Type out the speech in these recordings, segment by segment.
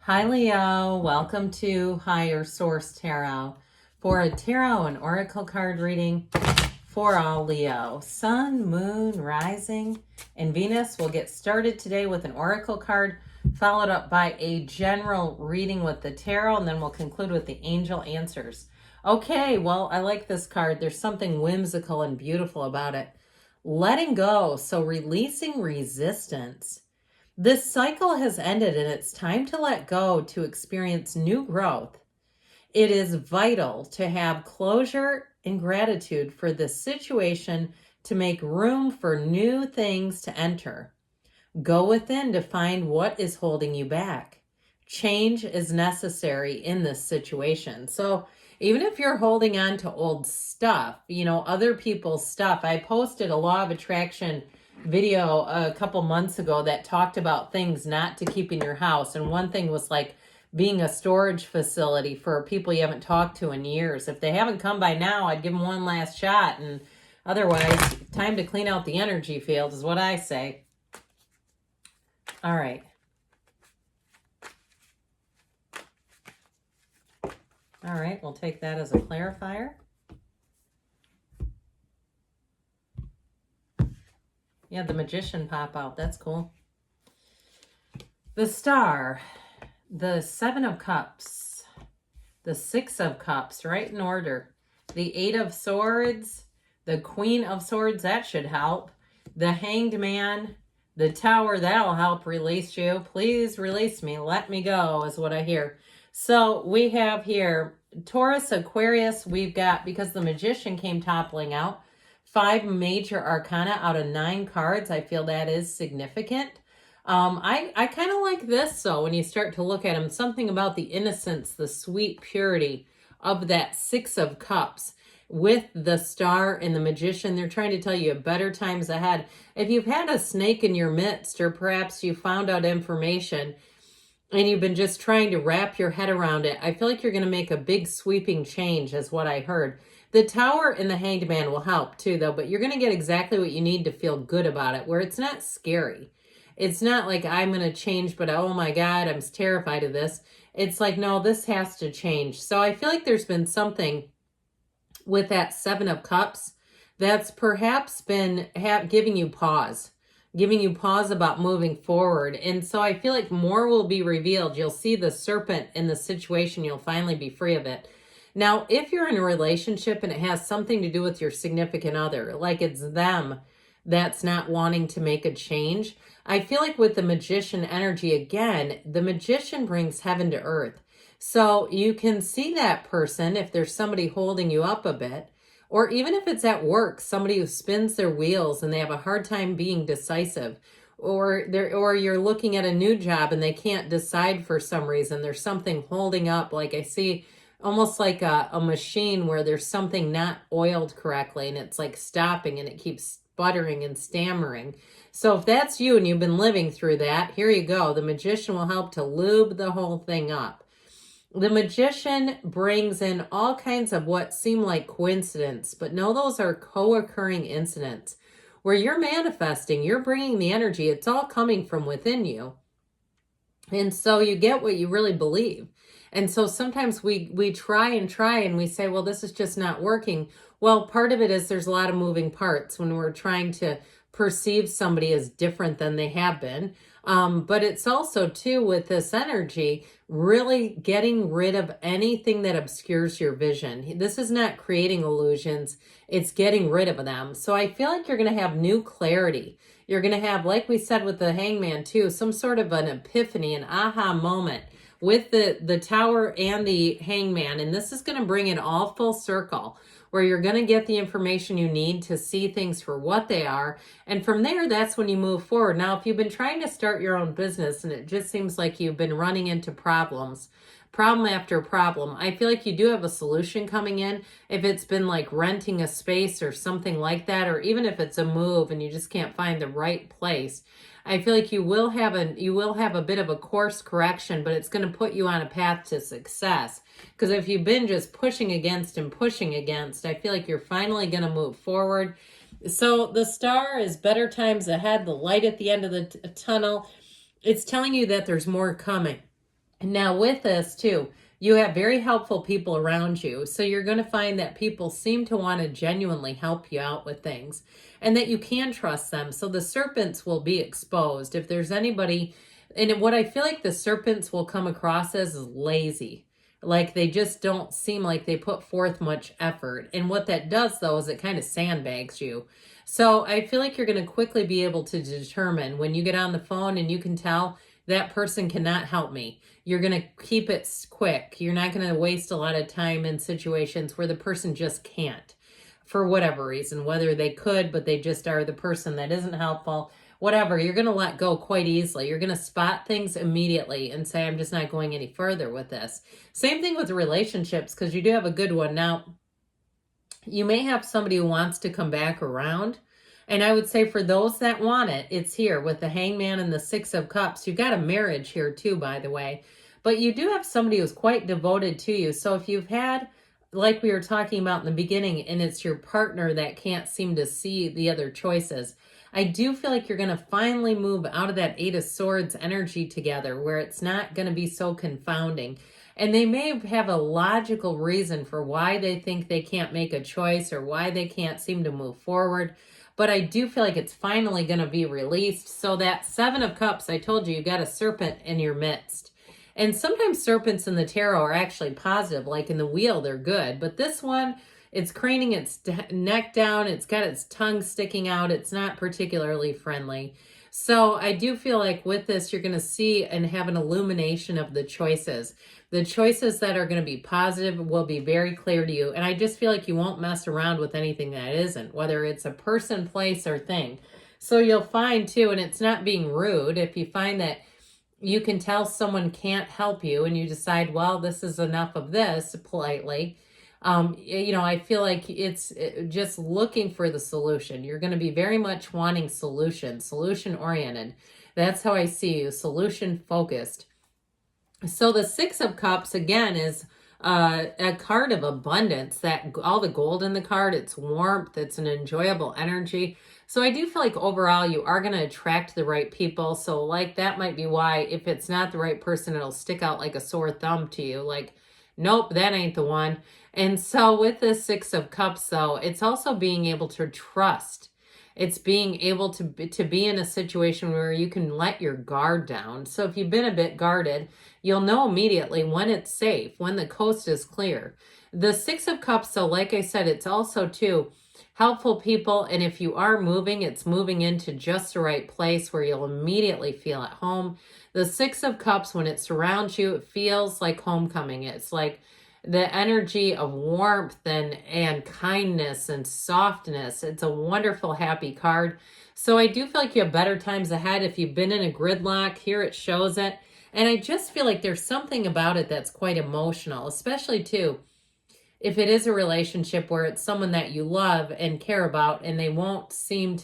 Hi, Leo. Welcome to Higher Source Tarot for a tarot and oracle card reading for all Leo. Sun, Moon, Rising, and Venus. We'll get started today with an oracle card, followed up by a general reading with the tarot, and then we'll conclude with the angel answers. Okay, well, I like this card. There's something whimsical and beautiful about it. Letting go, so releasing resistance. This cycle has ended and it's time to let go to experience new growth. It is vital to have closure and gratitude for this situation to make room for new things to enter. Go within to find what is holding you back. Change is necessary in this situation. So even if you're holding on to old stuff, other people's stuff, I posted a law of attraction video a couple months ago that talked about things not to keep in your house. And one thing was like being a storage facility for people you haven't talked to in years. If they haven't come by now, I'd give them one last shot. And otherwise, time to clean out the energy field is what I say. All right. All right, we'll take that as a clarifier. Yeah, the Magician pop out. That's cool. The Star, the Seven of Cups, the Six of Cups, right in order. The Eight of Swords, the Queen of Swords, that should help. The Hanged Man, the Tower, that'll help release you. Please release me. Let me go is what I hear. So we have here Taurus, Aquarius. We've got, because the Magician came toppling out, 5 major arcana out of 9 cards. I feel that is significant. I kind of like this, though, when you start to look at them. Something about the innocence, the sweet purity of that Six of Cups with the Star and the Magician. They're trying to tell you better times ahead. If you've had a snake in your midst, or perhaps you found out information and you've been just trying to wrap your head around it, I feel like you're going to make a big sweeping change, is what I heard. The Tower and the Hanged Man will help too, though, but you're going to get exactly what you need to feel good about it, where it's not scary. It's not like I'm going to change, but oh my God, I'm terrified of this. It's like, no, this has to change. So I feel like there's been something with that Seven of Cups that's perhaps been giving you pause about moving forward. And so I feel like more will be revealed. You'll see the serpent in the situation. You'll finally be free of it. Now, if you're in a relationship and it has something to do with your significant other, like it's them that's not wanting to make a change, I feel like with the Magician energy, again, the Magician brings heaven to earth. So you can see that person if there's somebody holding you up a bit, or even if it's at work, somebody who spins their wheels and they have a hard time being decisive, or you're looking at a new job and they can't decide for some reason. There's something holding up, like I see almost like a machine where there's something not oiled correctly and it's like stopping and it keeps sputtering and stammering. So if that's you and you've been living through that, here you go. The Magician will help to lube the whole thing up. The Magician brings in all kinds of what seem like coincidence, but no, those are co-occurring incidents where you're manifesting, you're bringing the energy. It's all coming from within you. And so you get what you really believe. And so sometimes we try and we say, well, this is just not working. Well, part of it is there's a lot of moving parts when we're trying to perceive somebody as different than they have been. But it's also, too, with this energy, really getting rid of anything that obscures your vision. This is not creating illusions. It's getting rid of them. So I feel like you're going to have new clarity. You're going to have, like we said with the Hangman, too, some sort of an epiphany, an aha moment with the Tower and the Hangman. And this is going to bring it all full circle, where you're going to get the information you need to see things for what they are. And from there, that's when you move forward. Now, if you've been trying to start your own business and it just seems like you've been running into problem after problem, I feel like you do have a solution coming in. If it's been like renting a space or something like that, or even if it's a move and you just can't find the right place, I feel like you will have a bit of a course correction, but it's going to put you on a path to success. Because if you've been just pushing against, I feel like you're finally going to move forward. So the Star is better times ahead, the light at the end of the tunnel. It's telling you that there's more coming. Now, with this too, you have very helpful people around you. So you're going to find that people seem to want to genuinely help you out with things and that you can trust them. So the serpents will be exposed. If there's anybody, and what I feel like the serpents will come across as is lazy. Like they just don't seem like they put forth much effort. And what that does though is it kind of sandbags you. So I feel like you're going to quickly be able to determine when you get on the phone and you can tell that person cannot help me. You're going to keep it quick. You're not going to waste a lot of time in situations where the person just can't for whatever reason, whether they could, but they just are the person that isn't helpful, whatever. You're going to let go quite easily. You're going to spot things immediately and say, I'm just not going any further with this. Same thing with relationships, because you do have a good one. Now, you may have somebody who wants to come back around. And I would say for those that want it, it's here with the Hangman and the Six of Cups. You've got a marriage here too, by the way. But you do have somebody who's quite devoted to you. So if you've had, like we were talking about in the beginning, and it's your partner that can't seem to see the other choices, I do feel like you're going to finally move out of that Eight of Swords energy together where it's not going to be so confounding. And they may have a logical reason for why they think they can't make a choice or why they can't seem to move forward. But I do feel like it's finally going to be released. So that Seven of Cups, I told you, you got a serpent in your midst. And sometimes serpents in the tarot are actually positive, like in the wheel, they're good. But this one, it's craning its neck down. It's got its tongue sticking out. It's not particularly friendly. So I do feel like with this, you're going to see and have an illumination of the choices. The choices that are going to be positive will be very clear to you. And I just feel like you won't mess around with anything that isn't, whether it's a person, place, or thing. So you'll find too, and it's not being rude, if you find that you can tell someone can't help you and you decide, well, this is enough of this, politely. I feel like it's just looking for the solution. You're going to be very much wanting solution oriented. That's how I see you, solution focused. So the Six of Cups, again, is a card of abundance. That all the gold in the card, it's warmth, it's an enjoyable energy. So I do feel like overall you are going to attract the right people. So like that might be why if it's not the right person, it'll stick out like a sore thumb to you. Like, nope, that ain't the one. And so with the Six of Cups, though, it's also being able to trust. It's being able to be in a situation where you can let your guard down. So if you've been a bit guarded, you'll know immediately when it's safe, when the coast is clear. The Six of Cups, so like I said, it's also too helpful people. And if you are moving, it's moving into just the right place where you'll immediately feel at home. The Six of Cups, when it surrounds you, it feels like homecoming. It's like the energy of warmth and kindness and softness. It's a wonderful, happy card. So I do feel like you have better times ahead. If you've been in a gridlock, here it shows it. And I just feel like there's something about it that's quite emotional, especially too, if it is a relationship where it's someone that you love and care about and they can't seem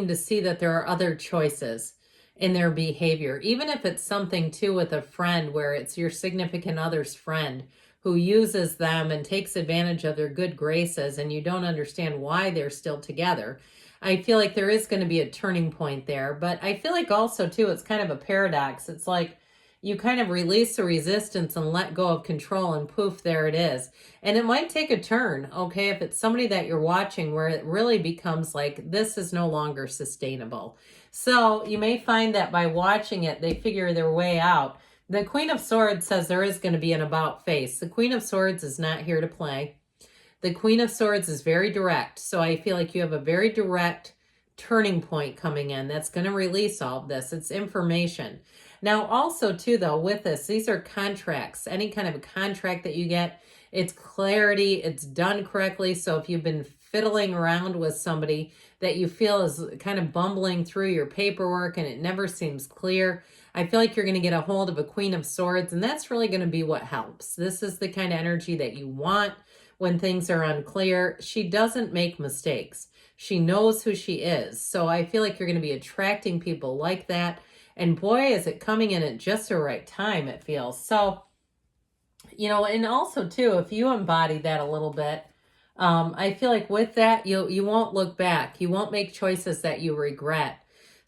to see that there are other choices in their behavior. Even if it's something too with a friend where it's your significant other's friend who uses them and takes advantage of their good graces and you don't understand why they're still together. I feel like there is going to be a turning point there. But I feel like also too, it's kind of a paradox. It's like you kind of release the resistance and let go of control and poof, there it is. And it might take a turn, okay, if it's somebody that you're watching where it really becomes like this is no longer sustainable. So you may find that by watching it, they figure their way out. The Queen of Swords says there is going to be an about face. The Queen of Swords is not here to play. The Queen of Swords is very direct. So I feel like you have a very direct turning point coming in that's going to release all of this. It's information. Now also too though, with this, these are contracts. Any kind of a contract that you get, it's clarity, it's done correctly. So if you've been fiddling around with somebody that you feel is kind of bumbling through your paperwork and it never seems clear, I feel like you're going to get a hold of a Queen of Swords, and that's really going to be what helps. This is the kind of energy that you want when things are unclear. She doesn't make mistakes. She knows who she is. So I feel like you're going to be attracting people like that. And boy, is it coming in at just the right time, it feels. So, and also too, if you embody that a little bit, I feel like with that, you won't look back. You won't make choices that you regret.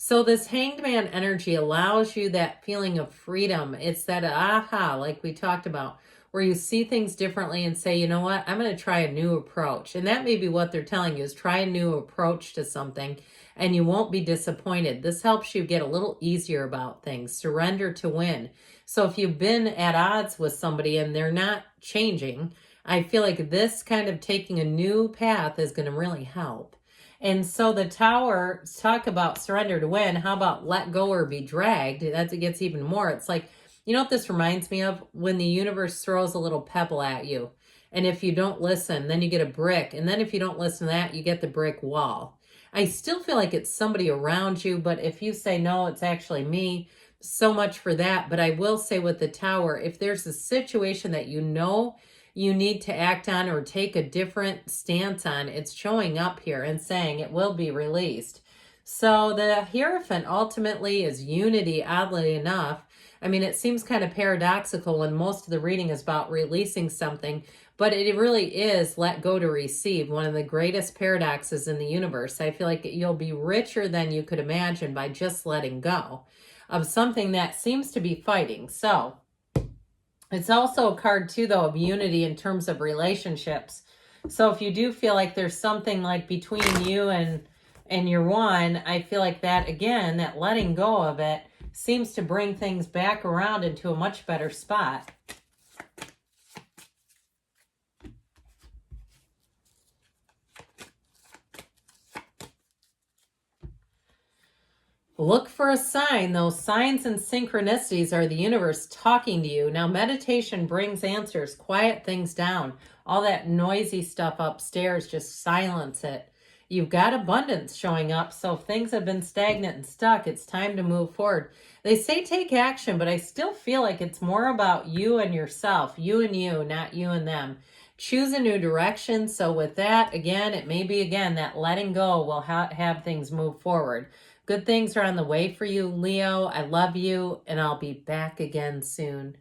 So this Hanged Man energy allows you that feeling of freedom. It's that aha, like we talked about, where you see things differently and say, you know what, I'm going to try a new approach. And that may be what they're telling you is try a new approach to something and you won't be disappointed. This helps you get a little easier about things, surrender to win. So if you've been at odds with somebody and they're not changing, I feel like this kind of taking a new path is going to really help. And so the Tower, talk about surrender to win. How about let go or be dragged? That gets even more. It's like, you know what this reminds me of? When the universe throws a little pebble at you. And if you don't listen, then you get a brick. And then if you don't listen to that, you get the brick wall. I still feel like it's somebody around you. But if you say, no, it's actually me, so much for that. But I will say with the Tower, if there's a situation that you know you need to act on or take a different stance on, it's showing up here and saying it will be released. So the Hierophant ultimately is unity, oddly enough. I mean, it seems kind of paradoxical when most of the reading is about releasing something, but it really is let go to receive, one of the greatest paradoxes in the universe. I feel like you'll be richer than you could imagine by just letting go of something that seems to be fighting. So it's also a card too, though, of unity in terms of relationships. So if you do feel like there's something like between you and your one, I feel like that, again, that letting go of it seems to bring things back around into a much better spot. Look for a sign. Those signs and synchronicities are the universe talking to you. Now, meditation brings answers. Quiet things down. All that noisy stuff upstairs, just silence it. You've got abundance showing up. So if things have been stagnant and stuck, it's time to move forward. They say take action, but I still feel like it's more about you and yourself. You and you, not you and them. Choose a new direction. So with that, again, it may be, again, that letting go will have things move forward. Good things are on the way for you, Leo. I love you, and I'll be back again soon.